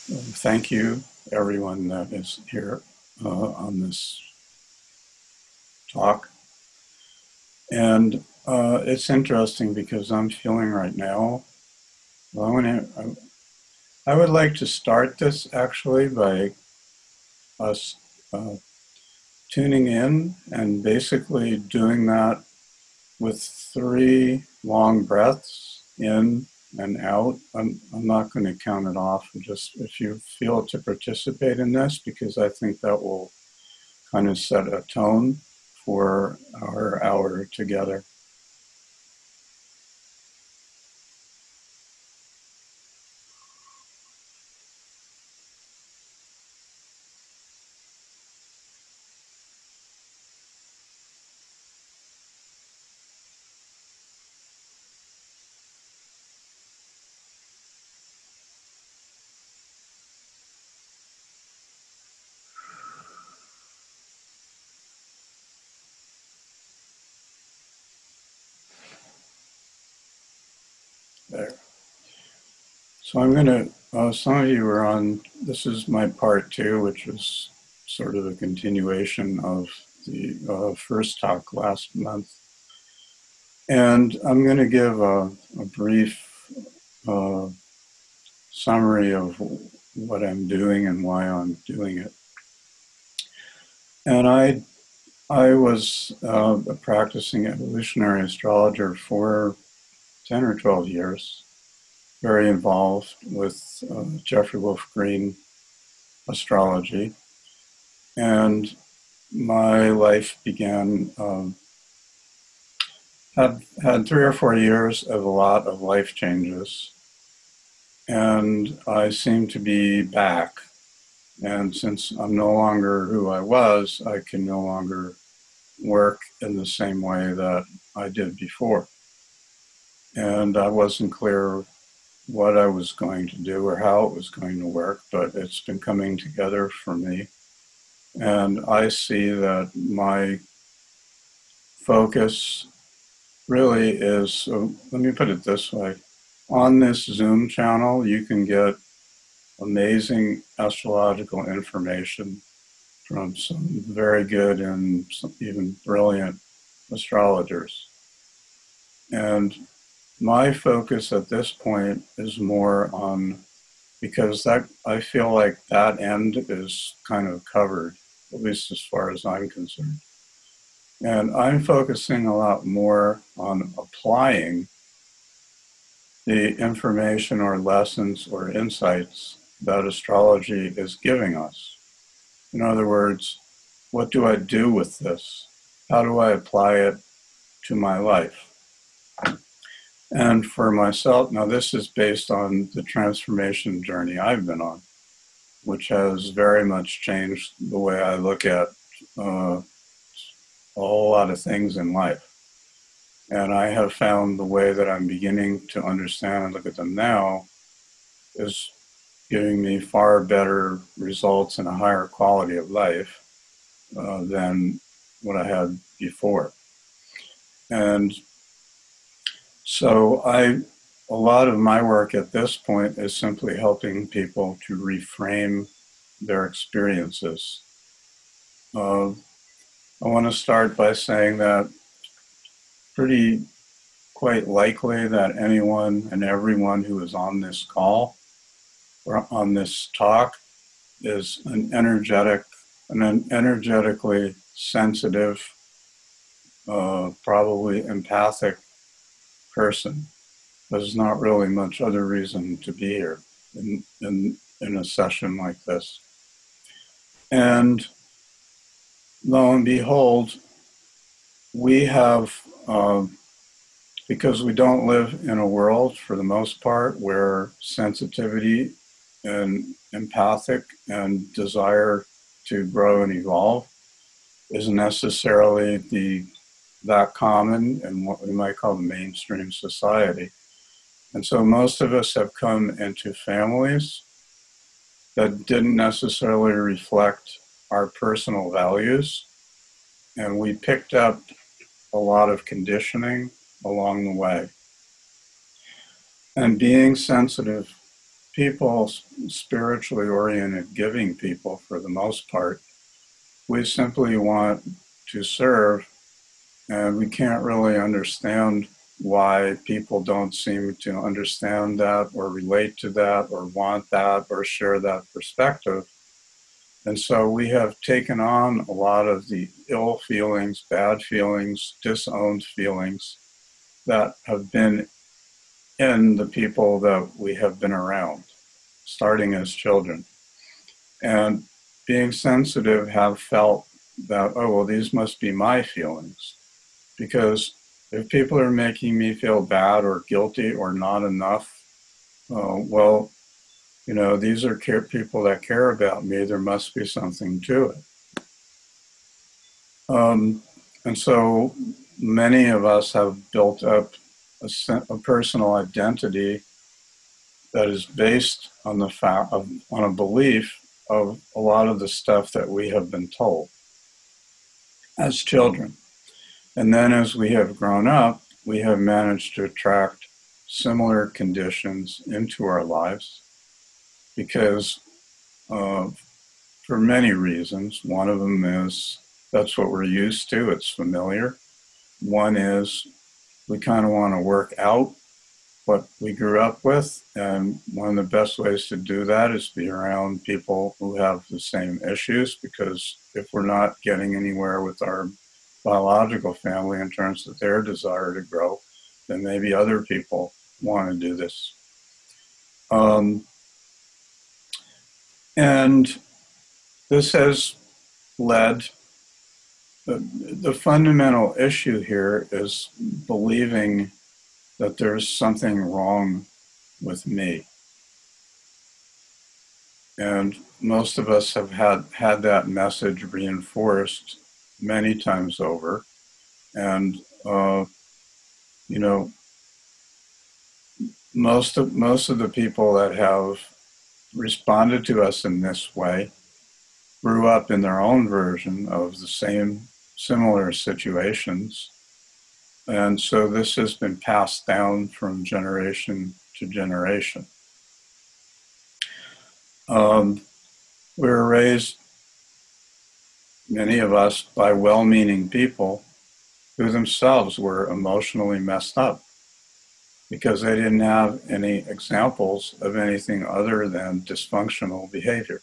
Thank you, everyone that is here on this talk. And it's interesting because I'm feeling right now. Well, I would like to start this actually by us tuning in and basically doing that with 3 long breaths in and out. I'm not going to count it off. Just if you feel to participate in this, because I think that will kind of set a tone for our hour together. There. So I'm going to, some of you are on, this is my part 2, which is sort of a continuation of the first talk last month. And I'm going to give a brief summary of what I'm doing and why I'm doing it. And I was a practicing evolutionary astrologer for 10 or 12 years, very involved with Jeffrey Wolf Green astrology. And my life began, had 3 or 4 years of a lot of life changes. And I seem to be back. And since I'm no longer who I was, I can no longer work in the same way that I did before. And I wasn't clear what I was going to do or how it was going to work, but it's been coming together for me. And I see that my focus really is, so let me put it this way. On this Zoom channel, you can get amazing astrological information from some very good and some even brilliant astrologers. And my focus at this point is more on, because that I feel like that end is kind of covered, at least as far as I'm concerned. And I'm focusing a lot more on applying the information or lessons or insights that astrology is giving us. In other words, what do I do with this? How do I apply it to my life? And for myself, now this is based on the transformation journey I've been on, which has very much changed the way I look at a whole lot of things in life. And I have found the way that I'm beginning to understand and look at them now is giving me far better results and a higher quality of life than what I had before. And so a lot of my work at this point is simply helping people to reframe their experiences. I want to start by saying that pretty quite likely that anyone and everyone who is on this call or on this talk is an energetically sensitive, probably empathic person. There's not really much other reason to be here in a session like this. And lo and behold, we have, because we don't live in a world, for the most part, where sensitivity and empathic and desire to grow and evolve isn't necessarily that common in what we might call the mainstream society. And so most of us have come into families that didn't necessarily reflect our personal values. And we picked up a lot of conditioning along the way. And being sensitive people, spiritually oriented, giving people for the most part, we simply want to serve, and we can't really understand why people don't seem to understand that or relate to that or want that or share that perspective. And so we have taken on a lot of the ill feelings, bad feelings, disowned feelings that have been in the people that we have been around, starting as children. And being sensitive, have felt that, oh, well, these must be my feelings. Because if people are making me feel bad or guilty or not enough, well, you know, these are people that care about me. There must be something to it. And so many of us have built up a personal identity that is based on the fact of, on a belief of a lot of the stuff that we have been told as children. And then as we have grown up, we have managed to attract similar conditions into our lives because for many reasons. One of them is that's what we're used to, it's familiar. One is we kind of want to work out what we grew up with, and one of the best ways to do that is be around people who have the same issues, because if we're not getting anywhere with our biological family in terms of their desire to grow, then maybe other people want to do this. And this has led, the fundamental issue here is believing that there's something wrong with me. And most of us have had that message reinforced many times over. And, you know, most of the people that have responded to us in this way grew up in their own version of the same similar situations. And so this has been passed down from generation to generation. We were raised, many of us, by well-meaning people who themselves were emotionally messed up because they didn't have any examples of anything other than dysfunctional behavior.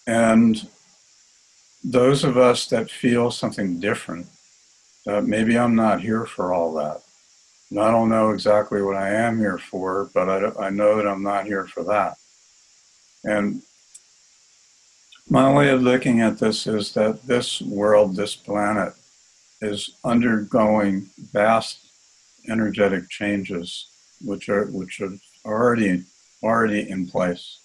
And those of us that feel something different, that maybe I'm not here for all that, and I don't know exactly what I am here for, but I know that I'm not here for that. And my way of looking at this is that this world, this planet, is undergoing vast energetic changes, which are already in place.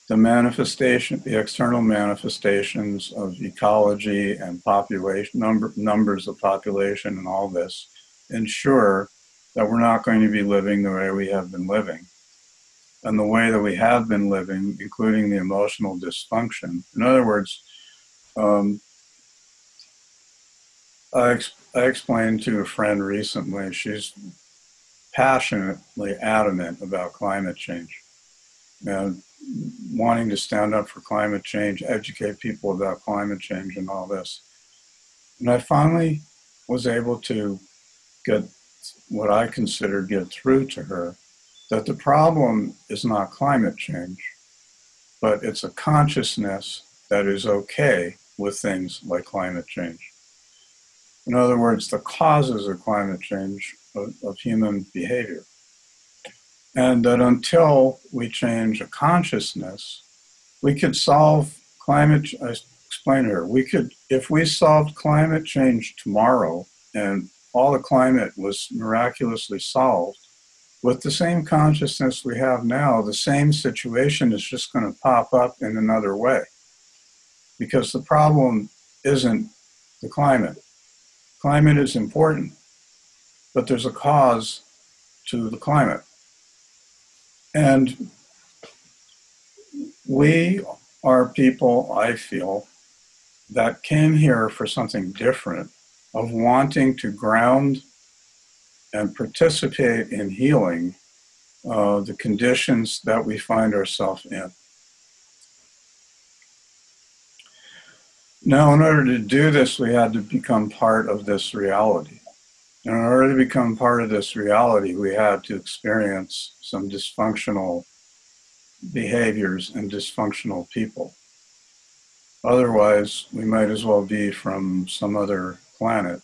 The manifestation, the external manifestations of ecology and population, numbers of population and all this ensure that we're not going to be living the way we have been living. And the way that we have been living, including the emotional dysfunction. In other words, I explained to a friend recently, she's passionately adamant about climate change and wanting to stand up for climate change, educate people about climate change and all this. And I finally was able to get what I consider get through to her, that the problem is not climate change, but it's a consciousness that is okay with things like climate change. In other words, the causes of climate change of human behavior. And that until we change a consciousness, we could solve climate, I explained to her, we could, if we solved climate change tomorrow and all the climate was miraculously solved, with the same consciousness we have now, the same situation is just going to pop up in another way. Because the problem isn't the climate. Climate is important, but there's a cause to the climate. And we are people, I feel, that came here for something different, of wanting to ground and participate in healing the conditions that we find ourselves in. Now, in order to do this, we had to become part of this reality. And in order to become part of this reality, we had to experience some dysfunctional behaviors and dysfunctional people. Otherwise, we might as well be from some other planet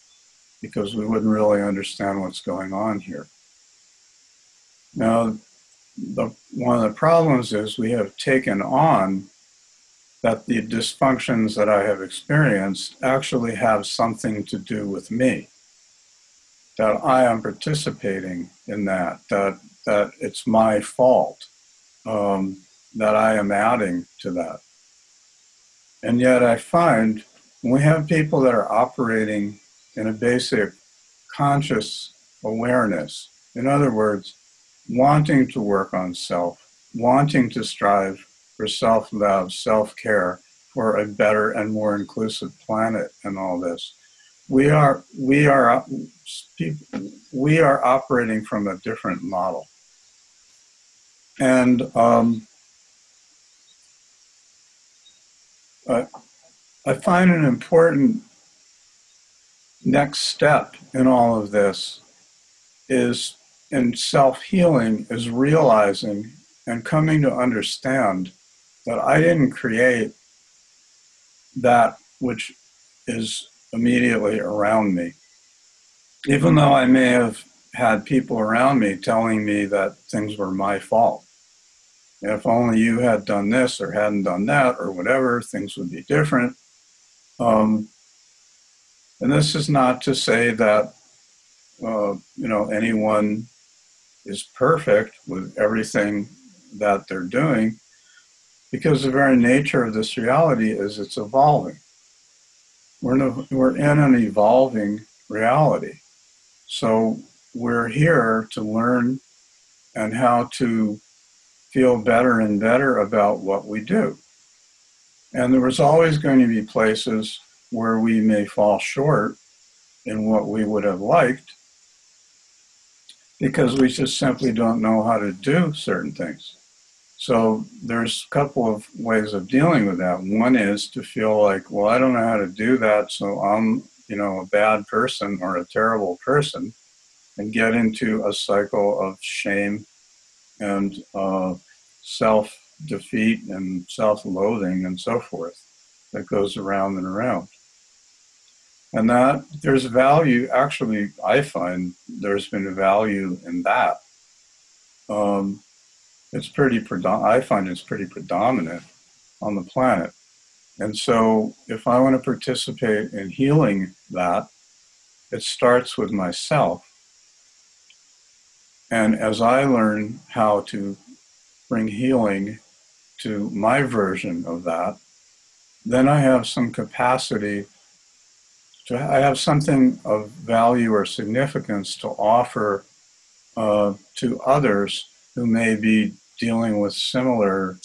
because we wouldn't really understand what's going on here. Now, one of the problems is we have taken on that the dysfunctions that I have experienced actually have something to do with me, that I am participating in that it's my fault, that I am adding to that. And yet I find when we have people that are operating in a basic conscious awareness, in other words, wanting to work on self, wanting to strive for self-love, self-care, for a better and more inclusive planet and all this, we are operating from a different model. And I find an important next step in all of this is in self-healing is realizing and coming to understand that I didn't create that which is immediately around me. Even though I may have had people around me telling me that things were my fault. If only you had done this or hadn't done that or whatever, things would be different. And this is not to say that anyone is perfect with everything that they're doing, because the very nature of this reality is it's evolving. We're in an evolving reality. So we're here to learn and how to feel better and better about what we do. And there was always going to be places where we may fall short in what we would have liked because we just simply don't know how to do certain things. So there's a couple of ways of dealing with that. One is to feel like, well, I don't know how to do that, so I'm, a bad person or a terrible person, and get into a cycle of shame and self-defeat and self-loathing and so forth that goes around and around. And that there's value, actually, I find there's been a value in that. I find it's pretty predominant on the planet. And so if I want to participate in healing that, it starts with myself. And as I learn how to bring healing to my version of that, then I have some capacity I have something of value or significance to offer to others who may be dealing with their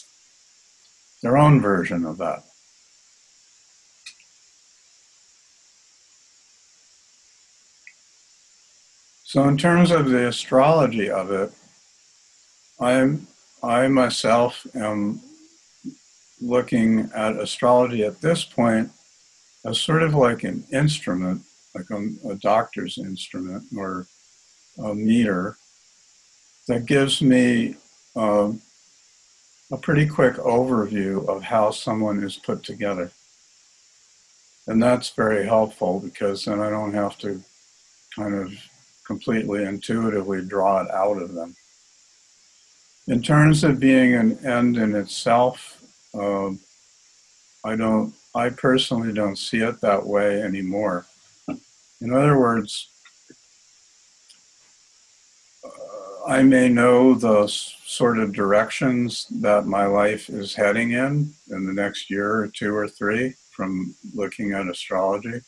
own version of that. So in terms of the astrology of it, I myself am looking at astrology at this point as sort of like an instrument, like a doctor's instrument or a meter that gives me a pretty quick overview of how someone is put together. And that's very helpful because then I don't have to kind of completely intuitively draw it out of them. In terms of being an end in itself, I personally don't see it that way anymore. In other words, I may know the sort of directions that my life is heading in the next year or two or three from looking at astrology,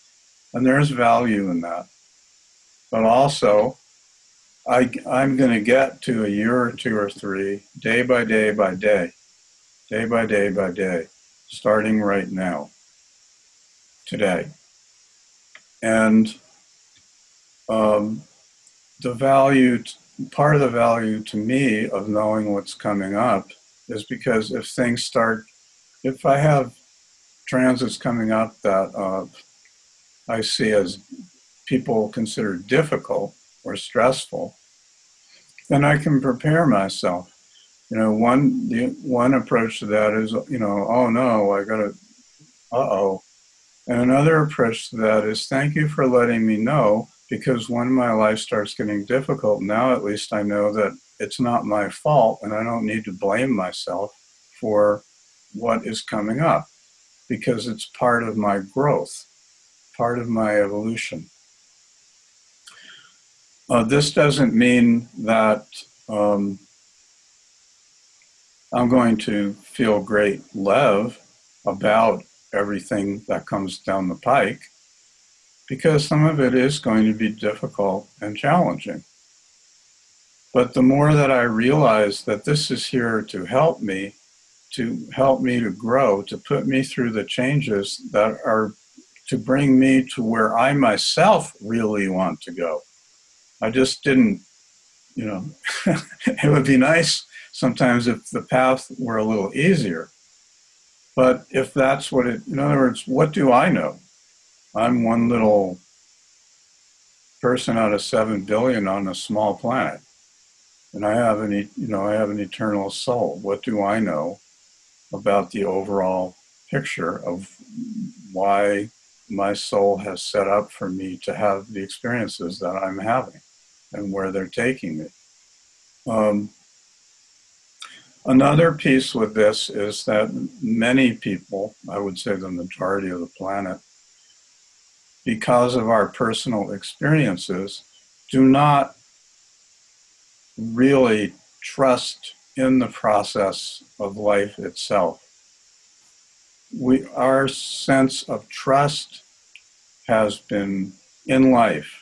and there's value in that. But also, I'm going to get to a year or two or three, day by day by day, day by day by day, starting right now, today. And the value, part of the value to me of knowing what's coming up is because if things start, if I have transits coming up that I see as people consider difficult or stressful, then I can prepare myself. One approach to that is, oh no, I got to, uh-oh. And another approach to that is, thank you for letting me know, because when my life starts getting difficult, now at least I know that it's not my fault and I don't need to blame myself for what is coming up, because it's part of my growth, part of my evolution. This doesn't mean that I'm going to feel great love about everything that comes down the pike, because some of it is going to be difficult and challenging. But the more that I realize that this is here to help me to grow, to put me through the changes that are to bring me to where I myself really want to go. I just didn't, it would be nice sometimes if the path were a little easier. But if that's what in other words, what do I know? I'm one little person out of 7 billion on a small planet. And I have an eternal soul. What do I know about the overall picture of why my soul has set up for me to have the experiences that I'm having and where they're taking me? Another piece with this is that many people, I would say the majority of the planet, because of our personal experiences, do not really trust in the process of life itself. Our sense of trust has been, in life,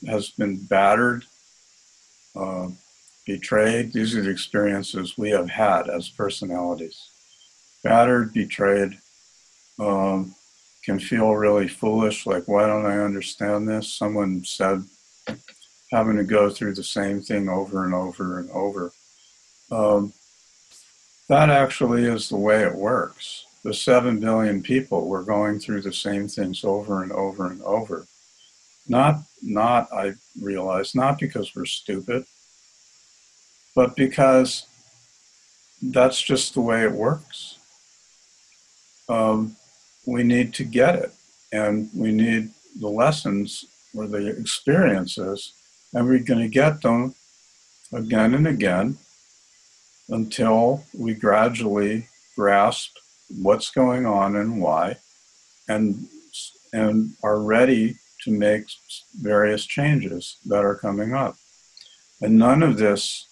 has been battered, betrayed. These are the experiences we have had as personalities. Battered, betrayed, can feel really foolish, like, why don't I understand this? Someone said, having to go through the same thing over and over and over. That actually is the way it works. The 7 billion people were going through the same things over and over and over. I realize, not because we're stupid, but because that's just the way it works. We need to get it, and we need the lessons or the experiences, and we're going to get them again and again until we gradually grasp what's going on and why, and are ready to make various changes that are coming up. And none of this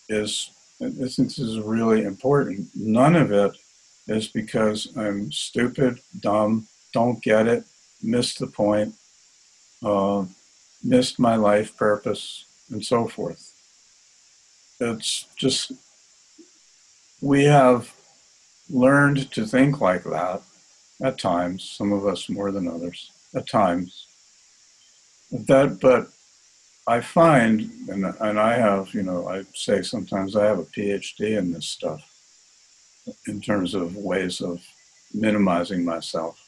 is, this is really important, none of it is because I'm stupid, dumb, don't get it, missed the point, missed my life purpose, and so forth. It's just, we have learned to think like that at times, some of us more than others, at times. But I find, and I have, I say sometimes I have a PhD in this stuff in terms of ways of minimizing myself.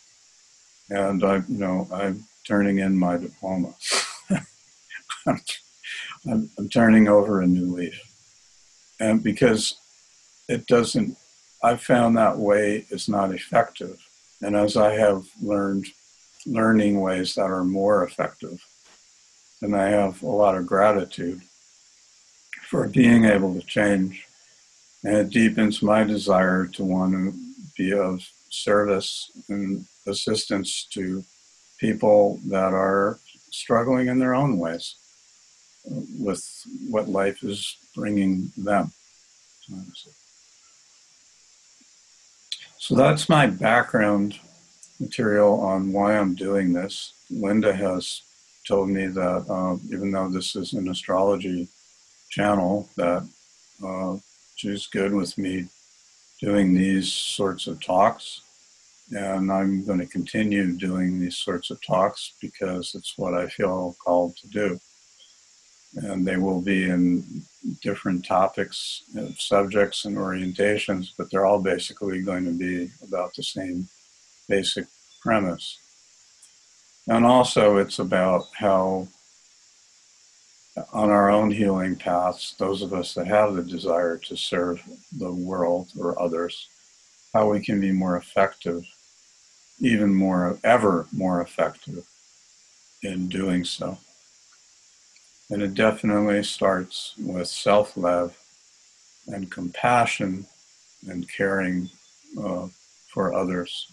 And I'm turning in my diploma. I'm turning over a new leaf. And because I found that way is not effective. And as I have learning ways that are more effective, and I have a lot of gratitude for being able to change. And it deepens my desire to want to be of service and assistance to people that are struggling in their own ways with what life is bringing them. So that's my background material on why I'm doing this. Linda has told me that even though this is an astrology channel, that she's good with me doing these sorts of talks. And I'm going to continue doing these sorts of talks because it's what I feel called to do. and they will be in different topics, subjects, and orientations, but they're all basically going to be about the same basic premise. And also, it's about how, on our own healing paths, those of us that have the desire to serve the world or others, how we can be more effective, even more, ever more effective in doing so. And it definitely starts with self-love and compassion and caring for others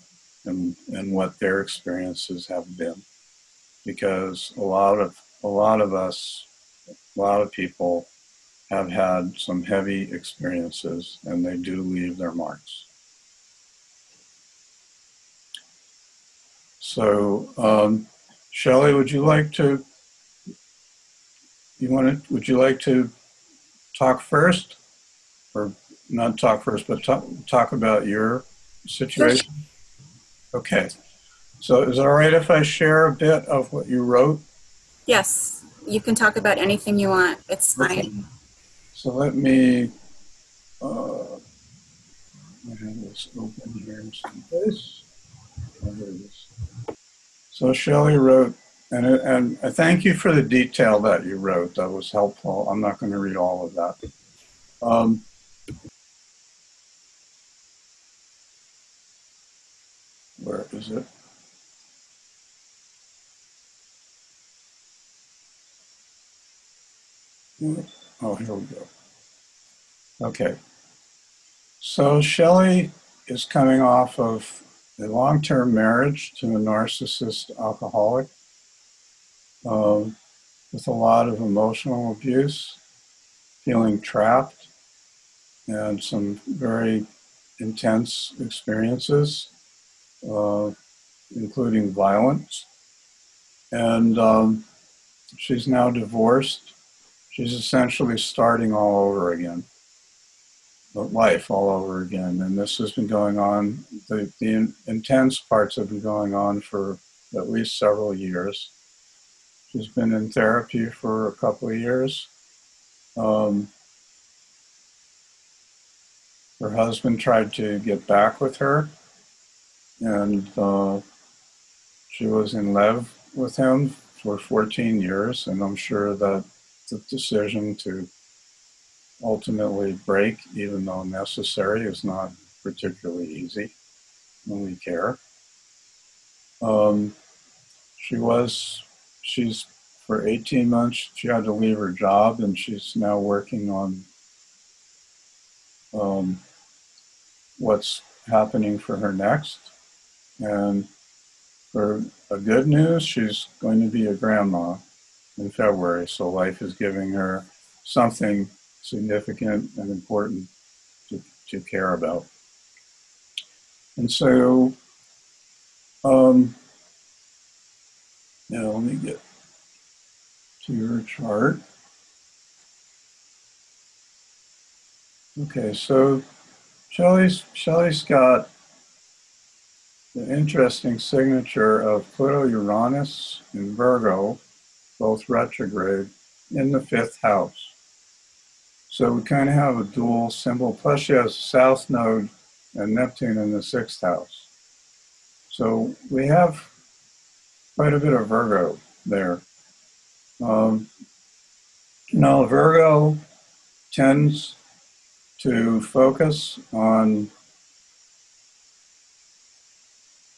and what their experiences have been. Because a lot of us, a lot of people have had some heavy experiences, and they do leave their marks. So, Shelly, would you like to talk first, or not talk first, but talk about your situation? Okay. So is it all right if I share a bit of what you wrote? Yes, you can talk about anything you want. It's Okay. fine. So let me I have this open here someplace. Oh, here it is. So Shelly wrote, and I thank you for the detail that you wrote. That was helpful. I'm not going to read all of that. Um, where is it? Oh, here we go. Okay. So Shelly is coming off of a long-term marriage to a narcissist alcoholic with a lot of emotional abuse, feeling trapped, and some very intense experiences, uh, including violence. And she's now divorced. She's essentially starting all over again, life all over again. And this has been going on, the intense parts have been going on for at least several years. She's been in therapy for a couple of years. Um, Her husband tried to get back with her, and she was in love with him for 14 years. And I'm sure that the decision to ultimately break, even though necessary, is not particularly easy when we care. Um, she was, she's, for 18 months, she had to leave her job, and she's now working on um, what's happening for her next. And for a good news, she's going to be a grandma in February. So life is giving her something significant and important to care about. And so, now let me get to your chart. Okay, so Shelly's got the interesting signature of Pluto-Uranus in Virgo, both retrograde, in the fifth house. So we kind of have a dual symbol. Plus she has South Node and Neptune in the sixth house. So we have quite a bit of Virgo there. Um, Virgo tends to focus on,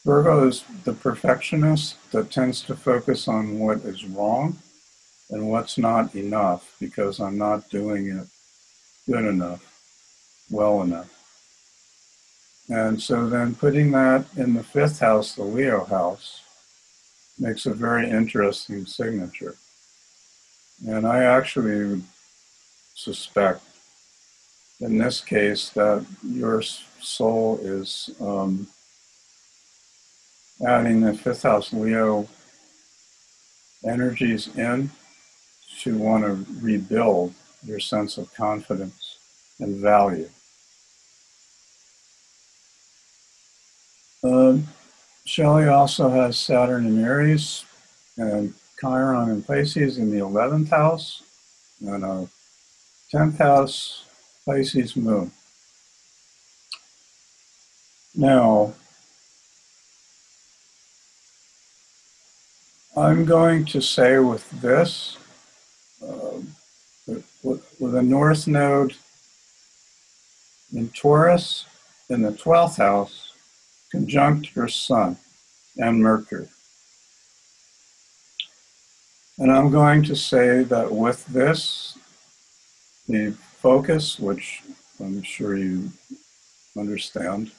Virgo is the perfectionist that tends to focus on what is wrong and what's not enough, because I'm not doing it good enough, well enough. And so then putting that in the fifth house, the Leo house, makes a very interesting signature. And I actually would suspect in this case that your soul is adding the fifth house Leo energies in to want to rebuild your sense of confidence and value. Shelly also has Saturn in Aries and Chiron in Pisces in the 11th house. and a 10th house Pisces moon. Now, I'm going to say with this, uh, with a North Node in Taurus in the 12th house, conjunct your Sun and Mercury. And I'm going to say that with this, the focus, which I'm sure you understand,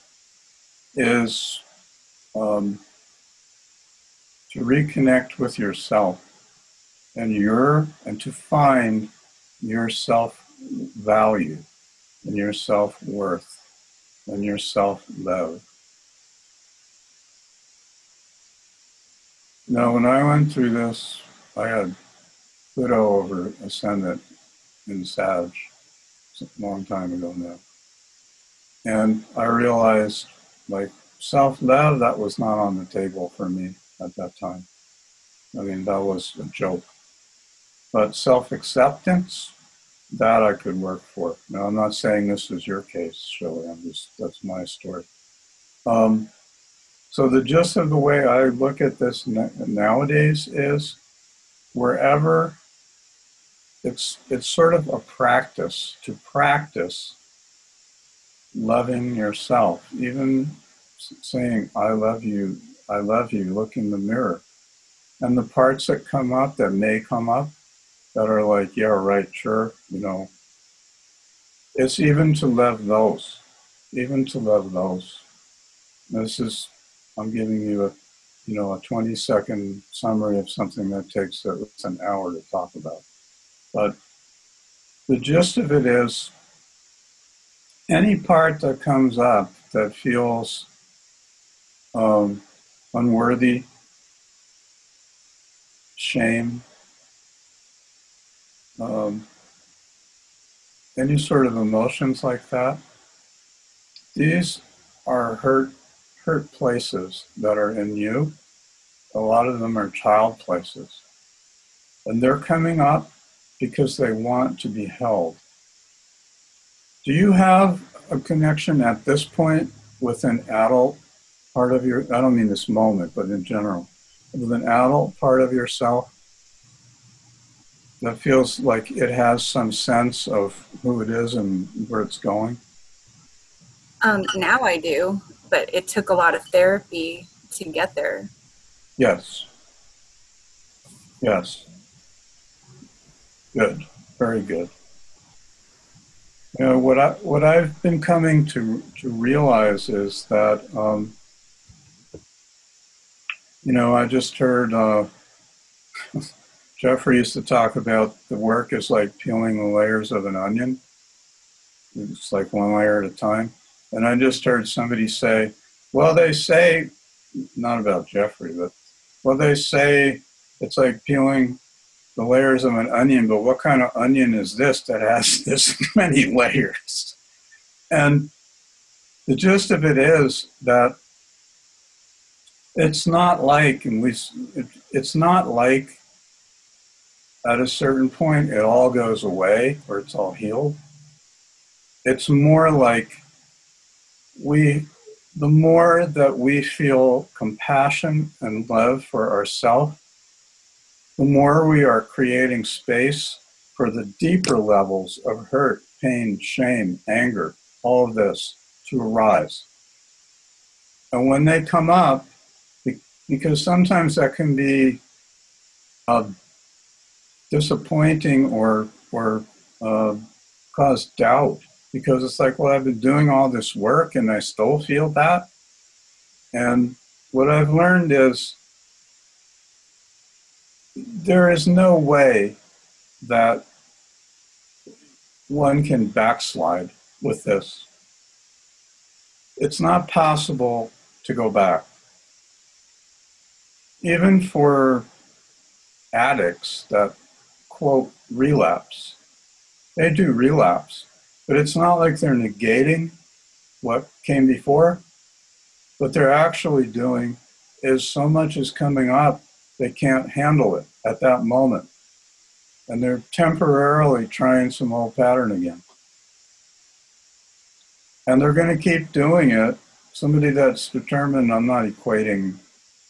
is to reconnect with yourself and to find your self-value and your self-worth and your self-love. Now, when I went through this, I had Pluto over ascendant in Sag a long time ago now. And I realized, like, self-love, that was not on the table for me at that time. I mean, that was a joke. But self-acceptance, that I could work for. Now, I'm not saying this is your case, Shelly. That's my story. So the gist of the way I look at this nowadays is wherever it's sort of a practice to practice loving yourself, even saying, I love you, look in the mirror. And the parts that come up, that may come up, that are like, yeah, right, sure, you know, it's even to love those, even to love those. This is, I'm giving you a 20-second summary of something that takes at least an hour to talk about. But the gist of it is, any part that comes up that feels unworthy, shame, any sort of emotions like that, these are hurt places that are in you. A lot of them are child places. And they're coming up because they want to be held. Do you have a connection at this point with an adult part of your, I don't mean this moment, but in general, with an adult part of yourself that feels like it has some sense of who it is and where it's going? Now I do, but it took a lot of therapy to get there. Yes. Yes. Good. Very good. You know, what I've been coming to realize is that, I just heard Jeffrey used to talk about the work is like peeling the layers of an onion. It's like one layer at a time. And I just heard somebody say, well, they say, not about Jeffrey, but, well, they say it's like peeling the layers of an onion, but what kind of onion is this that has this many layers? And the gist of it is that it's not like, it's not like at a certain point it all goes away or it's all healed. It's more like the more that we feel compassion and love for ourselves, the more we are creating space for the deeper levels of hurt, pain, shame, anger, all of this to arise. And when they come up, because sometimes that can be disappointing or cause doubt, because it's like, well, I've been doing all this work and I still feel that. And what I've learned is there is no way that one can backslide with this. It's not possible to go back. Even for addicts that, quote, relapse, they do relapse, but it's not like they're negating what came before. What they're actually doing is so much is coming up, they can't handle it at that moment. and they're temporarily trying some old pattern again. And they're going to keep doing it. Somebody that's determined, I'm not equating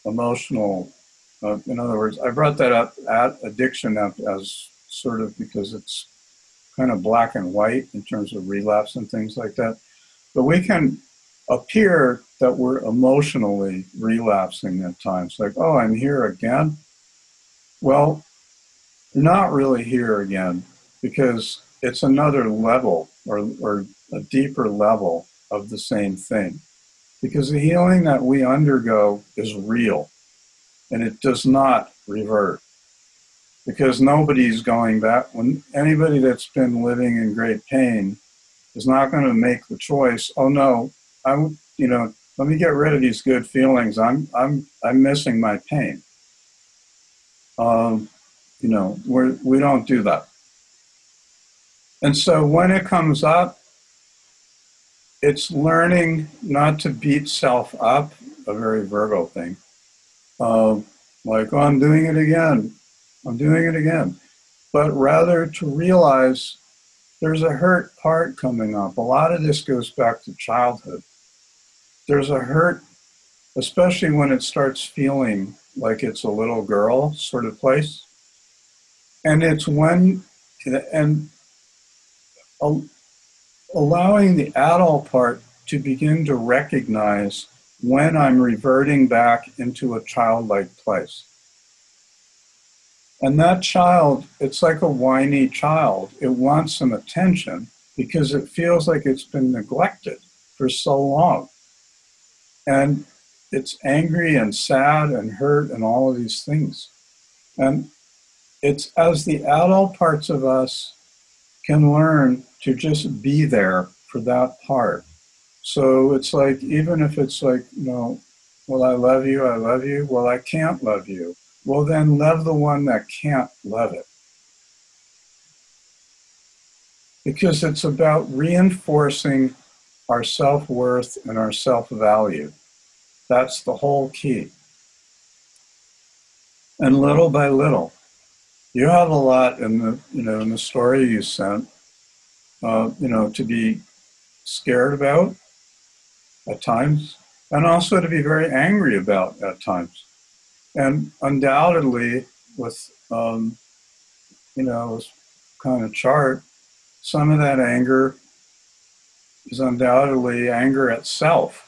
emotional, in other words, I brought that up, at addiction up, as sort of because it's kind of black and white in terms of relapse and things like that. But we can appear that we're emotionally relapsing at times, like, oh, I'm here again. Well, you're not really here again, because it's another level, or a deeper level of the same thing. Because the healing that we undergo is real, and it does not revert. Because nobody's going back. When anybody that's been living in great pain is not going to make the choice, oh no, let me get rid of these good feelings. I'm missing my pain. We don't do that. And so when it comes up, it's learning not to beat self up, a very Virgo thing. Like, oh, I'm doing it again. I'm doing it again. But rather to realize there's a hurt part coming up. A lot of this goes back to childhood. There's a hurt, especially when it starts feeling like it's a little girl sort of place. And it's when, and allowing the adult part to begin to recognize when I'm reverting back into a childlike place. And that child, it's like a whiny child. It wants some attention because it feels like it's been neglected for so long. And it's angry and sad and hurt and all of these things. And it's as the adult parts of us can learn to just be there for that part. So it's like, even if it's like, well, I love you, I love you. Well, I can't love you. Well, then love the one that can't love it. Because it's about reinforcing our self-worth and our self-value. That's the whole key. And little by little, you have a lot in the story you sent, to be scared about at times, and also to be very angry about at times. And undoubtedly, with this kind of chart, some of that anger is undoubtedly anger at self.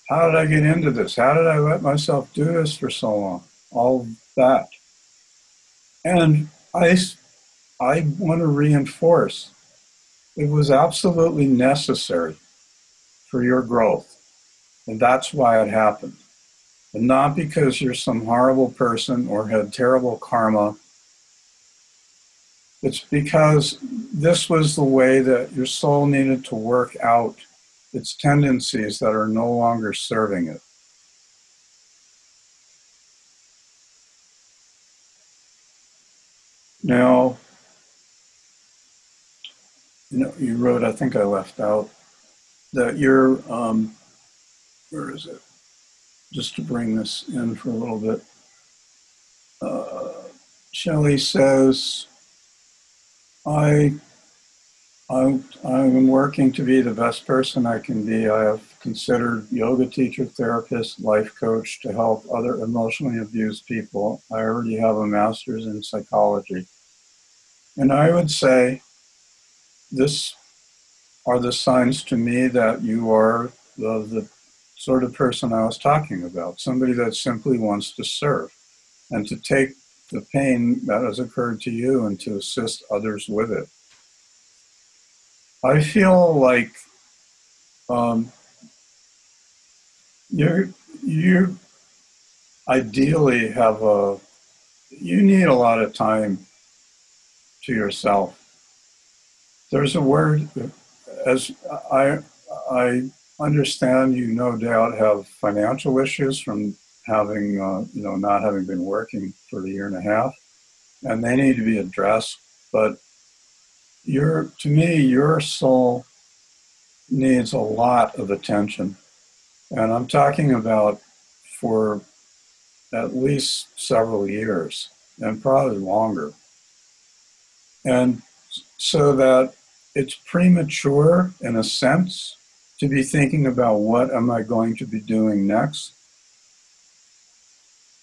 How did I get into this? How did I let myself do this for so long? All that. And I want to reinforce, it was absolutely necessary for your growth. And that's why it happened. And not because you're some horrible person or had terrible karma. It's because this was the way that your soul needed to work out its tendencies that are no longer serving it. Now, you wrote, I think I left out, that you're, where is it? Just to bring this in for a little bit. Shelly says, I'm working to be the best person I can be. I have considered yoga teacher, therapist, life coach to help other emotionally abused people. I already have a master's in psychology. And I would say this are the signs to me that you are the sort of person I was talking about, somebody that simply wants to serve and to take the pain that has occurred to you and to assist others with it. I feel like you ideally you need a lot of time to yourself. There's a word, as I understand, you no doubt have financial issues from having, not having been working for a year and a half, and they need to be addressed. But to me, your soul needs a lot of attention. And I'm talking about for at least several years, and probably longer. And so that it's premature, in a sense, to be thinking about what am I going to be doing next.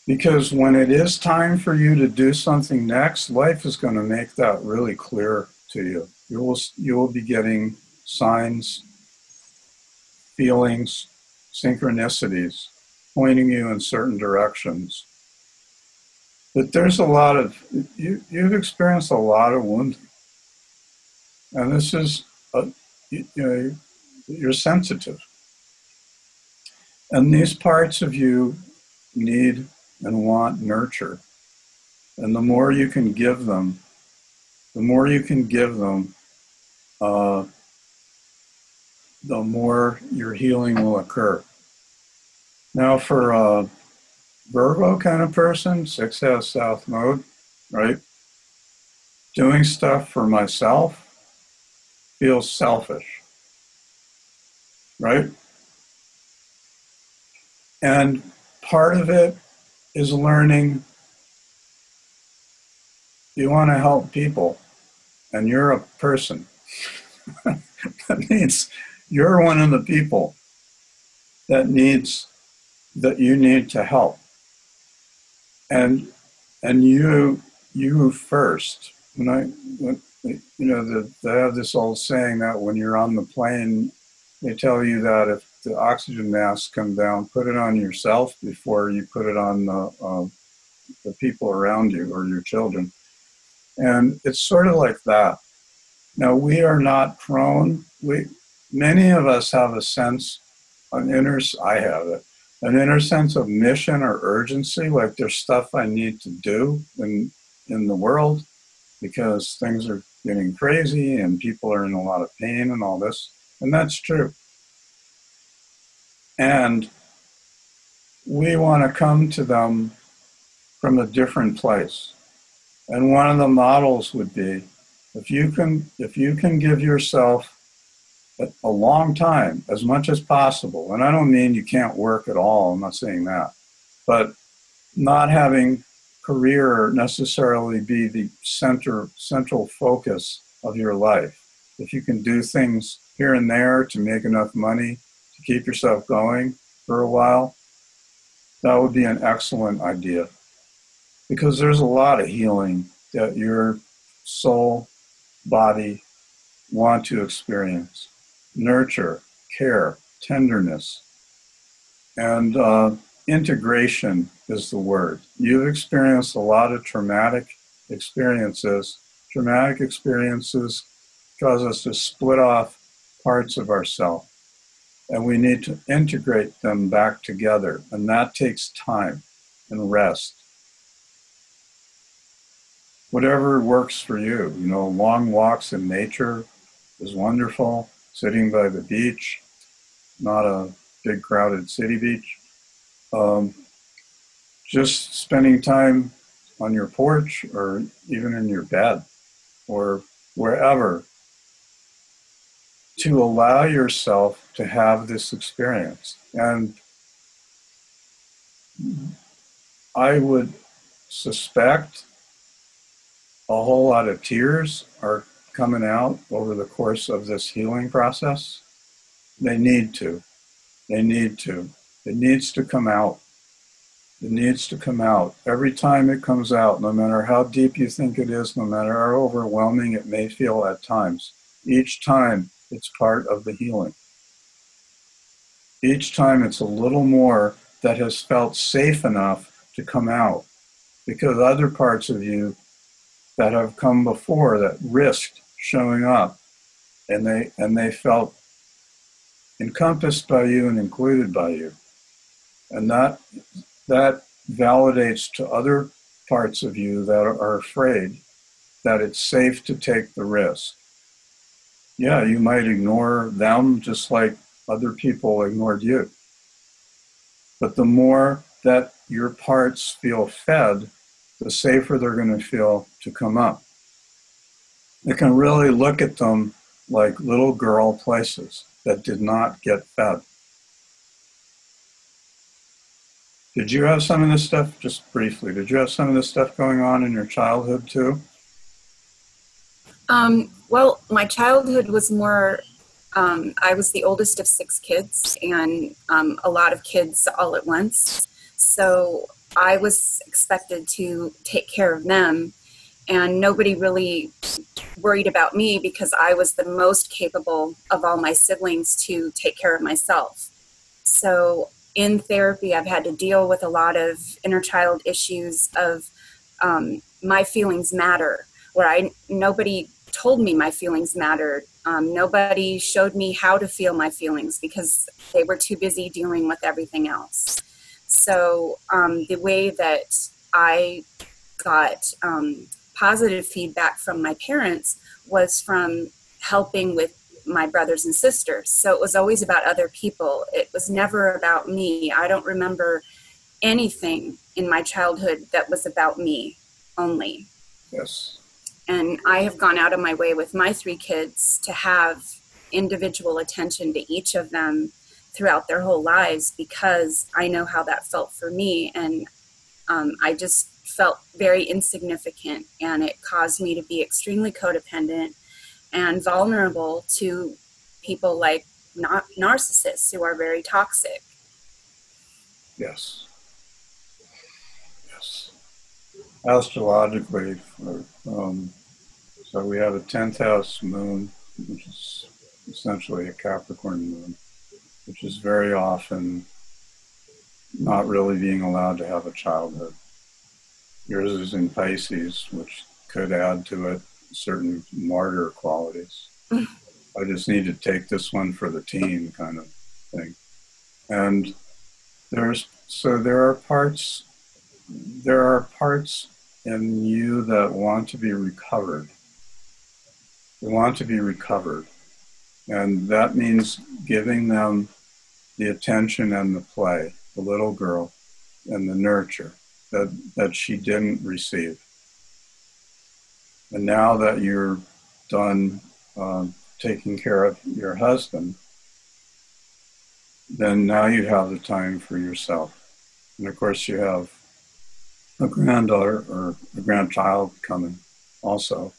Because when it is time for you to do something next, life is going to make that really clear to you. You will be getting signs, feelings, synchronicities pointing you in certain directions. But there's a lot of, you've experienced a lot of wounding. And this is, you're sensitive. And these parts of you need and want nurture. And the more you can give them, the more your healing will occur. Now, for a Virgo kind of person, 6 has South Node, right? Doing stuff for myself feels selfish, right? And part of it is learning you want to help people, and you're a person. That means you're one of the people that you need to help. And you first. They have this old saying that when you're on the plane, they tell you that if the oxygen masks come down, put it on yourself before you put it on the people around you or your children. And it's sort of like that. Now, we are not prone. Many of us have a sense, I have it, an inner sense of mission or urgency, like there's stuff I need to do in the world because things are getting crazy and people are in a lot of pain and all this. And that's true. And we want to come to them from a different place. And one of the models would be, if you can give yourself a long time, as much as possible, and I don't mean you can't work at all, I'm not saying that, but not having career necessarily be the central focus of your life. If you can do things here and there to make enough money to keep yourself going for a while, that would be an excellent idea. Because there's a lot of healing that your soul, body want to experience. Nurture, care, tenderness, and integration is the word. You've experienced a lot of traumatic experiences. Traumatic experiences cause us to split off parts of ourselves, and we need to integrate them back together, and that takes time and rest. Whatever works for you. Long walks in nature is wonderful. Sitting by the beach, not a big crowded city beach. Just spending time on your porch or even in your bed or wherever to allow yourself to have this experience. And I would suspect a whole lot of tears are coming out over the course of this healing process. They need to. It needs to come out. It needs to come out. Every time it comes out, no matter how deep you think it is, no matter how overwhelming it may feel at times, each time it's part of the healing. Each time it's a little more that has felt safe enough to come out, because other parts of you that have come before that risked showing up, and they felt encompassed by you and included by you. And that validates to other parts of you that are afraid that it's safe to take the risk. Yeah, you might ignore them just like other people ignored you. But the more that your parts feel fed, the safer they're going to feel to come up. You can really look at them like little girl places that did not get fed. Did you have some of this stuff, just briefly, did you have some of this stuff going on in your childhood too? Well, my childhood was more, I was the oldest of six kids and a lot of kids all at once. So I was expected to take care of them, and nobody really worried about me because I was the most capable of all my siblings to take care of myself. So in therapy, I've had to deal with a lot of inner child issues of my feelings matter, where I nobody told me my feelings mattered. Nobody showed me how to feel my feelings because they were too busy dealing with everything else. So the way that I got positive feedback from my parents was from helping with my brothers and sisters. So it was always about other people. It was never about me. I don't remember anything in my childhood that was about me only. Yes. And I have gone out of my way with my three kids to have individual attention to each of them throughout their whole lives because I know how that felt for me. And I just felt very insignificant, and it caused me to be extremely codependent and vulnerable to people like narcissists who are very toxic. Yes. Yes. Astrologically, so we have a 10th house moon, which is essentially a Capricorn moon, which is very often not really being allowed to have a childhood. Yours is in Pisces, which could add to it certain martyr qualities. I just need to take this one for the team kind of thing. And there are parts in you that want to be recovered. They want to be recovered. And that means giving them the attention and the play, the little girl, and the nurture that she didn't receive. And now that you're done taking care of your husband, then now you have the time for yourself. And of course, you have a granddaughter or a grandchild coming also.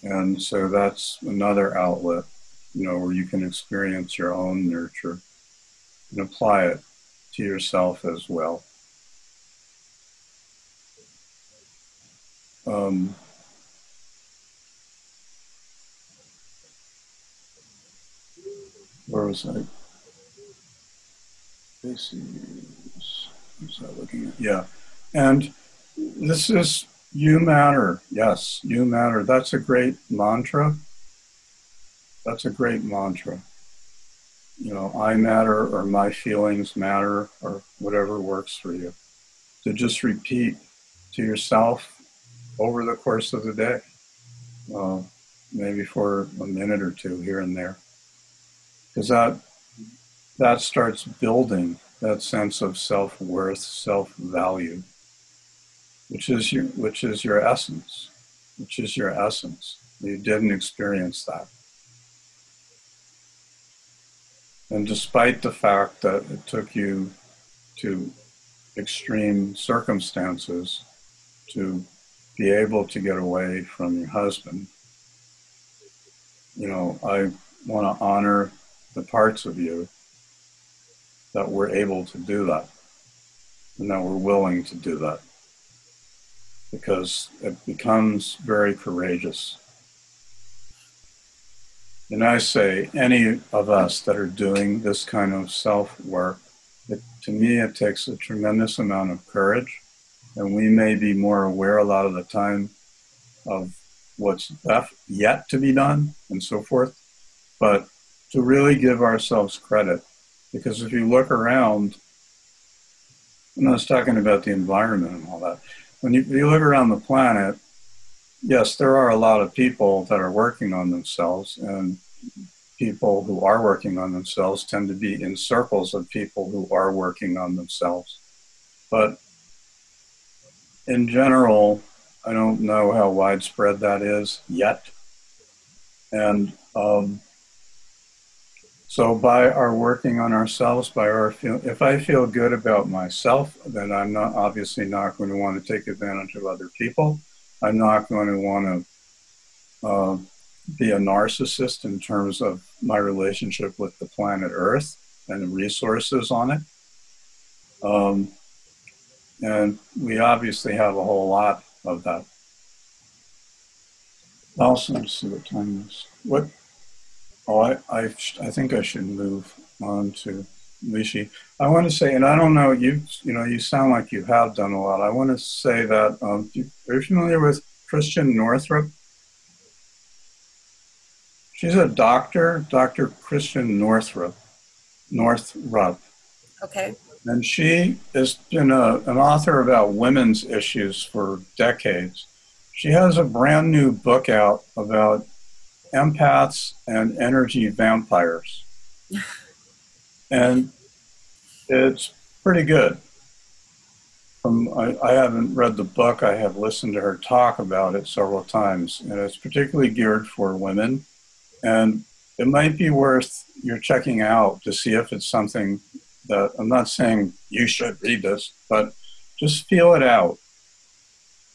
And so that's another outlet, where you can experience your own nurture and apply it to yourself as well. Um, where was I? This is that looking at? Yeah. And this is you matter. Yes, you matter. That's a great mantra. That's a great mantra. I matter or my feelings matter or whatever works for you. To just repeat to yourself over the course of the day, maybe for a minute or two here and there, because that starts building that sense of self-worth, self-value, which is your essence, You didn't experience that. And despite the fact that it took you to extreme circumstances to be able to get away from your husband, I want to honor the parts of you that were able to do that and that were willing to do that, because it becomes very courageous. And I say, any of us that are doing this kind of self-work, to me, it takes a tremendous amount of courage, and we may be more aware a lot of the time of what's left yet to be done and so forth, but to really give ourselves credit, because if you look around, and I was talking about the environment and all that, when you look around the planet, yes, there are a lot of people that are working on themselves, and people who are working on themselves tend to be in circles of people who are working on themselves. But in general, I don't know how widespread that is yet. And so by our working on ourselves, if I feel good about myself, then I'm obviously not going to want to take advantage of other people. I'm not going to want to uh, be a narcissist in terms of my relationship with the planet Earth and the resources on it. Um, and we obviously have a whole lot of that. Also, let's see what time is. What? Oh, I think I should move on to Leashy. I want to say, and I don't know, you sound like you have done a lot. I want to say that, are you familiar with Christian Northrup? She's a doctor, Dr. Christian Northrup. Okay. And she has been an author about women's issues for decades. She has a brand new book out about empaths and energy vampires. And it's pretty good. I haven't read the book. I have listened to her talk about it several times, and it's particularly geared for women. And it might be worth your checking out to see if it's something that, I'm not saying you should read this, but just feel it out.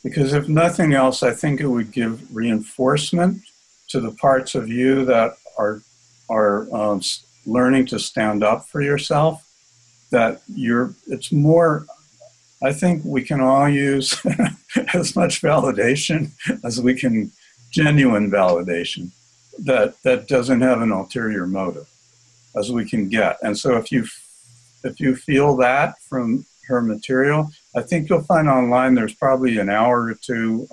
Because if nothing else, I think it would give reinforcement to the parts of you that are learning to stand up for yourself. It's more, I think we can all use as much validation as we can, genuine validation that doesn't have an ulterior motive, as we can get. And so if you feel that from her material, I think you'll find online there's probably an hour or two,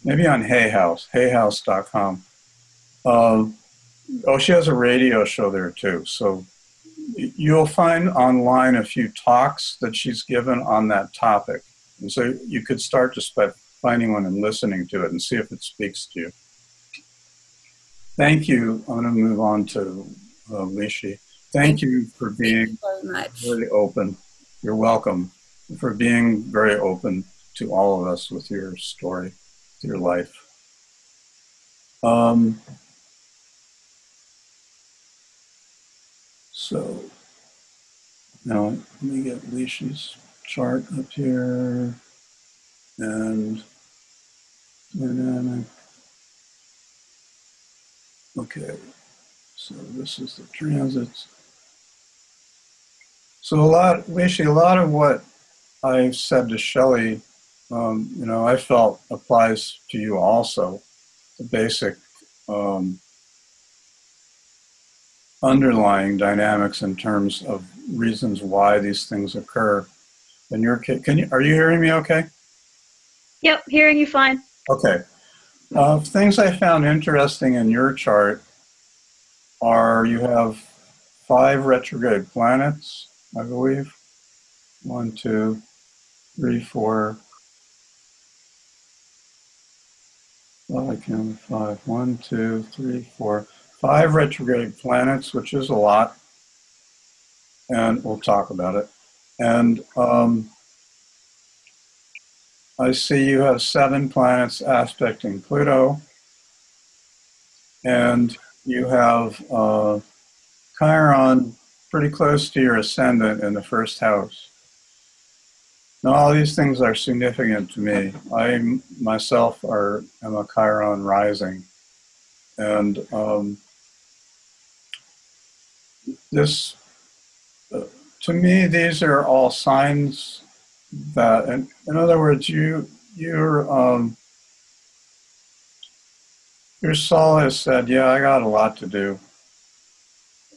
maybe on hayhouse.com. She has a radio show there too. So you'll find online a few talks that she's given on that topic. And so you could start to finding one and listening to it and see if it speaks to you. Thank you. I'm going to move on to Leashy. Thank you for being very open. You're welcome for being very open to all of us with your story, your life. So now let me get Leashy's chart up here and dynamic. Okay, so this is the transits. So Leashy, a lot of what I've said to Shelly, I felt applies to you also. The basic underlying dynamics in terms of reasons why these things occur. In your case, are you hearing me okay? Yep, hearing you fine. Okay. Things I found interesting in your chart are you have 5 retrograde planets, I believe. 1, 2, 3, 4. Well, I counted 5. 1, 2, 3, 4. 5 retrograde planets, which is a lot. And we'll talk about it. And I see you have 7 planets aspecting Pluto. And you have Chiron pretty close to your ascendant in the first house. Now, all these things are significant to me. I myself am a Chiron rising. And to me, these are all signs that, in other words, your soul has said, yeah, I got a lot to do.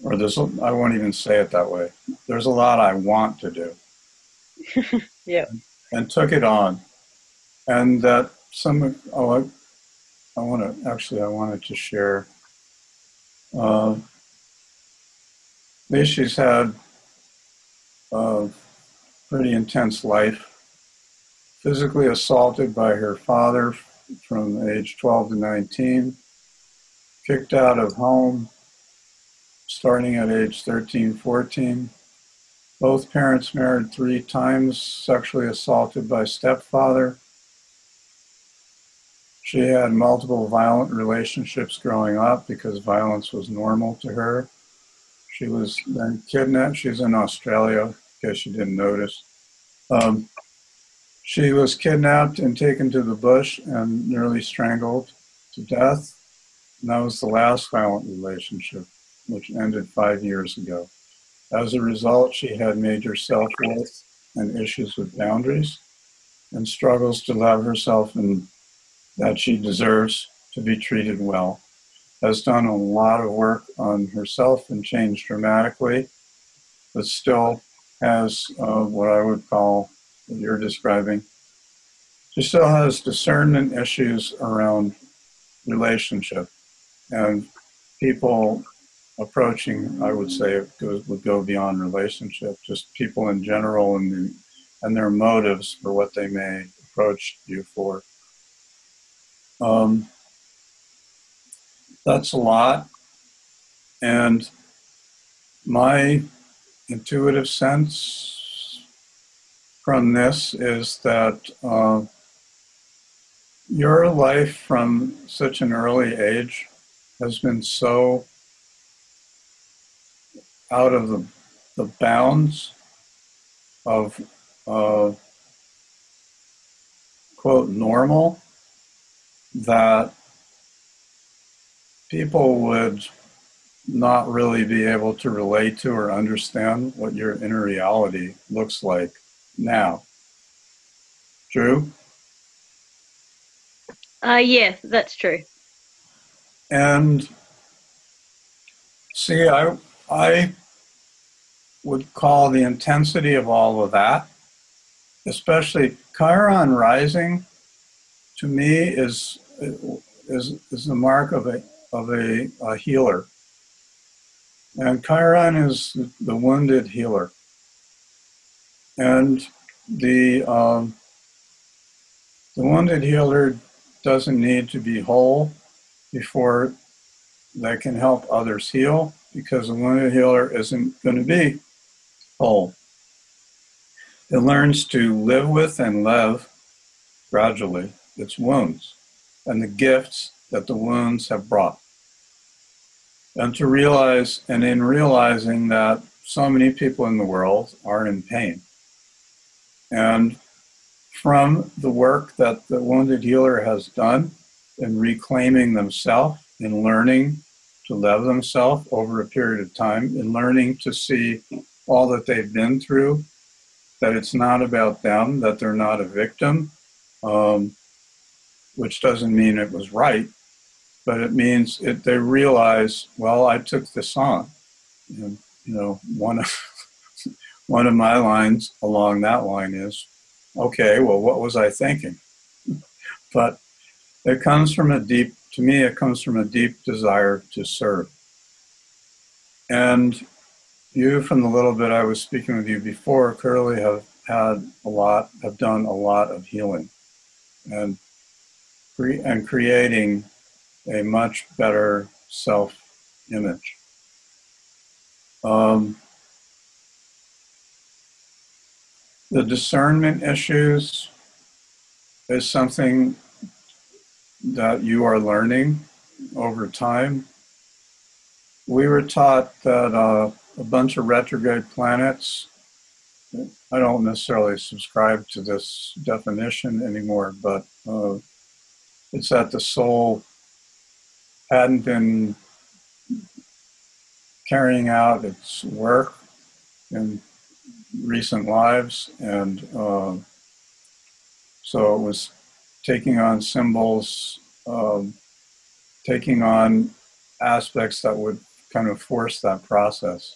Or I won't even say it that way. There's a lot I want to do. Yeah. And took it on. And that I wanted to share. Leashy's had a pretty intense life. Physically assaulted by her father from age 12 to 19. Kicked out of home starting at age 13, 14. Both parents married 3 times, sexually assaulted by stepfather. She had multiple violent relationships growing up because violence was normal to her. She was then kidnapped. She's in Australia, in case you didn't notice. She was kidnapped and taken to the bush and nearly strangled to death. And that was the last violent relationship, which ended 5 years ago. As a result, she had major self-worth and issues with boundaries and struggles to love herself and that she deserves to be treated well. Has done a lot of work on herself and changed dramatically, but still has what I would call, what you're describing, she still has discernment issues around relationship and people approaching, I would say, would go beyond relationship, just people in general and their motives for what they may approach you for. Um, that's a lot. And my intuitive sense from this is that your life from such an early age has been so out of the bounds of quote normal that people would not really be able to relate to or understand what your inner reality looks like now. True? Yeah, that's true. And see, I would call the intensity of all of that, especially Chiron rising, to me is the mark of a healer. And Chiron is the wounded healer. And the wounded healer doesn't need to be whole before they can help others heal, because the wounded healer isn't going to be whole. It learns to live with and love gradually its wounds and the gifts that the wounds have brought. And to realize, and in realizing that so many people in the world are in pain. And from the work that the wounded healer has done in reclaiming themselves, in learning to love themselves over a period of time, in learning to see all that they've been through, that it's not about them, that they're not a victim, which doesn't mean it was right, but it means they realize, well, I took this on. And, one of my lines along that line is, okay, well, what was I thinking? But it comes from to me, it comes from a deep desire to serve. And you, from the little bit I was speaking with you before, clearly have done a lot of healing and creating a much better self-image. The discernment issues is something that you are learning over time. We were taught that a bunch of retrograde planets, I don't necessarily subscribe to this definition anymore, but it's that the soul hadn't been carrying out its work in recent lives, and so it was taking on symbols, taking on aspects that would kind of force that process.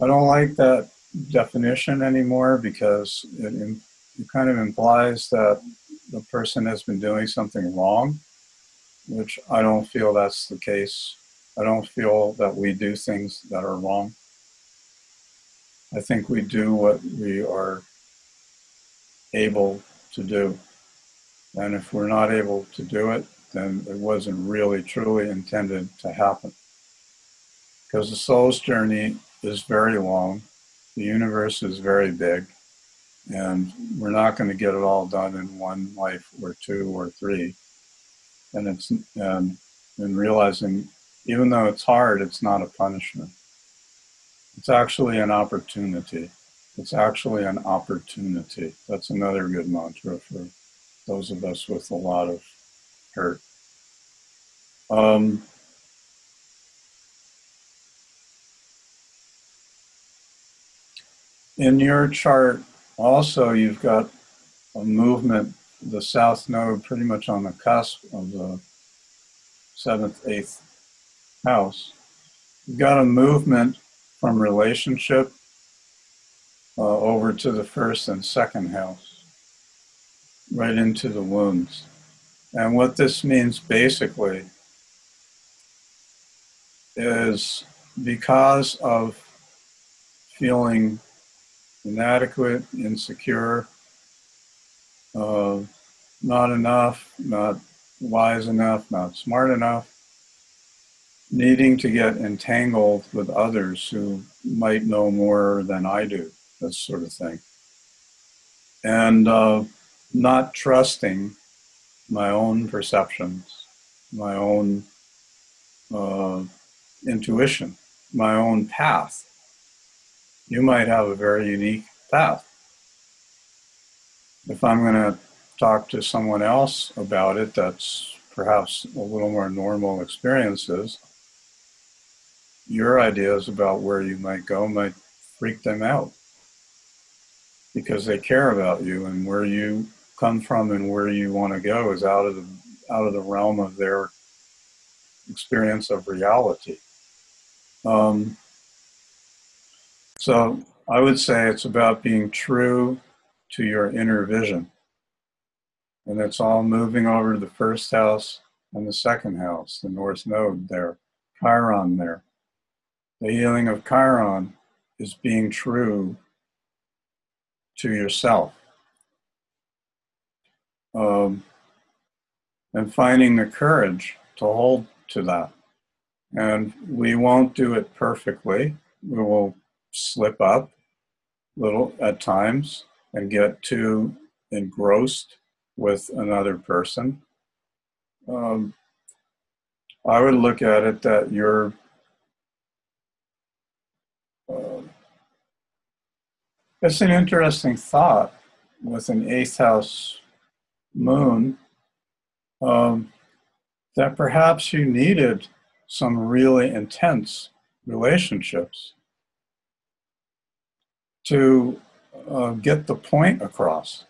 I don't like that definition anymore because it kind of implies that the person has been doing something wrong, which I don't feel that's the case. I don't feel that we do things that are wrong. I think we do what we are able to do. And if we're not able to do it, then it wasn't really truly intended to happen. Because the soul's journey is very long, the universe is very big, and we're not going to get it all done in one life or two or three. And realizing, even though it's hard, it's not a punishment. It's actually an opportunity. It's actually an opportunity. That's another good mantra for those of us with a lot of hurt. In your chart, also, you've got a movement, the south node pretty much on the cusp of the 7th, 8th house. You've got a movement from relationship over to the 1st and 2nd house, right into the wounds. And what this means basically is because of feeling inadequate, insecure, not enough, not wise enough, not smart enough, needing to get entangled with others who might know more than I do, this sort of thing. And not trusting my own perceptions, my own intuition, my own path. You might have a very unique path. If I'm going to talk to someone else about it that's perhaps a little more normal experiences, your ideas about where you might go might freak them out because they care about you, and where you come from and where you want to go is out of the realm of their experience of reality. So I would say it's about being true to your inner vision. And it's all moving over to the 1st house and the 2nd house, the north node there, Chiron there. The healing of Chiron is being true to yourself. And finding the courage to hold to that. And we won't do it perfectly. We will slip up a little at times and get too engrossed with another person. I would look at it that you're it's an interesting thought with an 8th house moon, that perhaps you needed some really intense relationships to get the point across.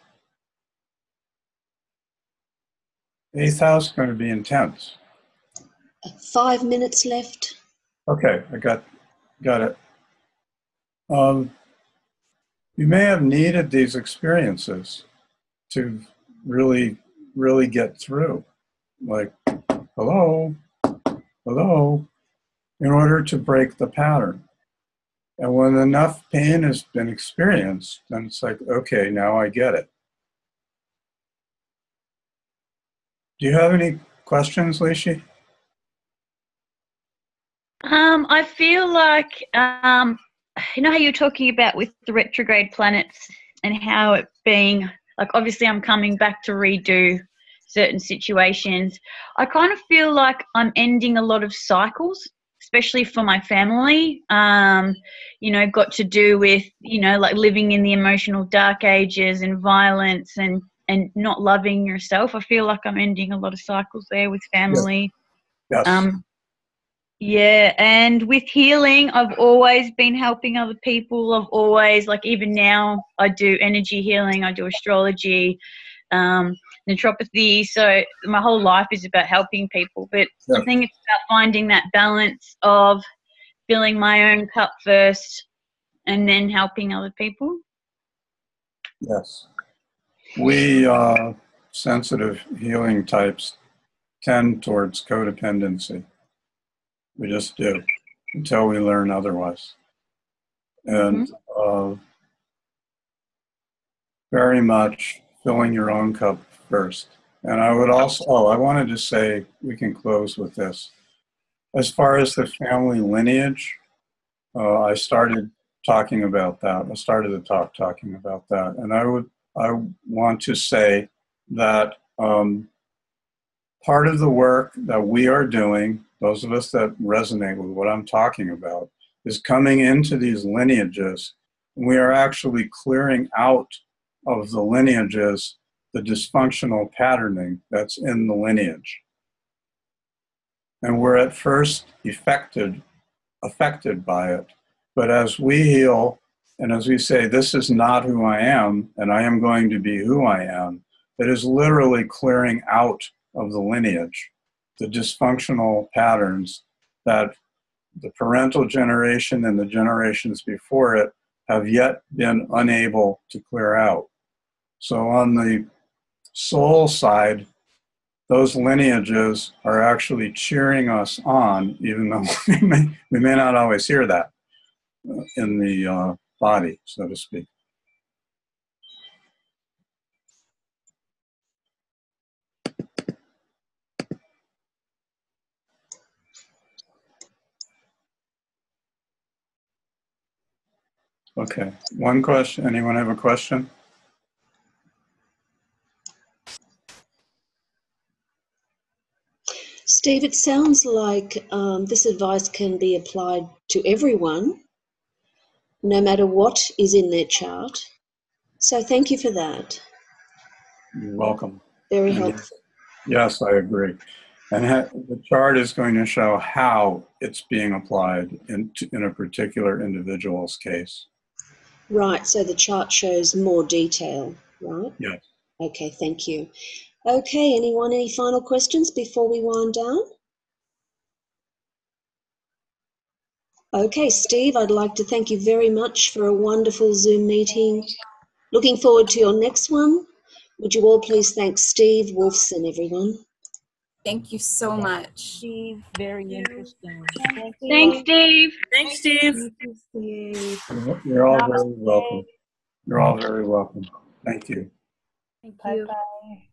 8th house is going to be intense. 5 minutes left. Okay, I got it. You may have needed these experiences to really, really get through. Like, hello, in order to break the pattern. And when enough pain has been experienced, then it's like, okay, now I get it. Do you have any questions, Leashy? I feel like, you know how you're talking about with the retrograde planets and how it being, like, obviously I'm coming back to redo certain situations. I kind of feel like I'm ending a lot of cycles, especially for my family, you know, got to do with, you know, like living in the emotional dark ages and violence and not loving yourself. I feel like I'm ending a lot of cycles there with family. Yes. Yeah, and with healing, I've always been helping other people. I've always, like, even now, I do energy healing, I do astrology, naturopathy. So my whole life is about helping people. But I think it's about finding that balance of filling my own cup first and then helping other people. Yes. We sensitive healing types tend towards codependency. We just do, until we learn otherwise. And very much filling your own cup first. And I would also, I wanted to say, we can close with this. As far as the family lineage, I started talking about that. I started the talk talking about that. And I want to say that part of the work that we are doing, those of us that resonate with what I'm talking about, is coming into these lineages We are actually clearing out of the lineages the dysfunctional patterning that's in the lineage. And we're at first affected by it. But as we heal, and as we say, this is not who I am, and I am going to be who I am, it is literally clearing out of the lineage the dysfunctional patterns that the parental generation and the generations before it have yet been unable to clear out. So on the soul side, those lineages are actually cheering us on, even though we may not always hear that in the body, so to speak. Okay, one question. Anyone have a question? Steve, it sounds like this advice can be applied to everyone, no matter what is in their chart. So thank you for that. You're welcome. Very And helpful. yes, I agree. And the chart is going to show how it's being applied in a particular individual's case. Right, so the chart shows more detail, right? Yes. Okay, thank you. Okay, anyone, any final questions before we wind down? Okay, Steve, I'd like to thank you very much for a wonderful Zoom meeting. Looking forward to your next one. Would you all please thank Steve Wolfson, everyone? Thank you so much. Steve, very interesting. Thank you. Thanks, Steve. Thanks, Steve. Thank you, Steve. You're all Namaste. very welcome. You're all very welcome. Thank you. Thank you. Bye-bye.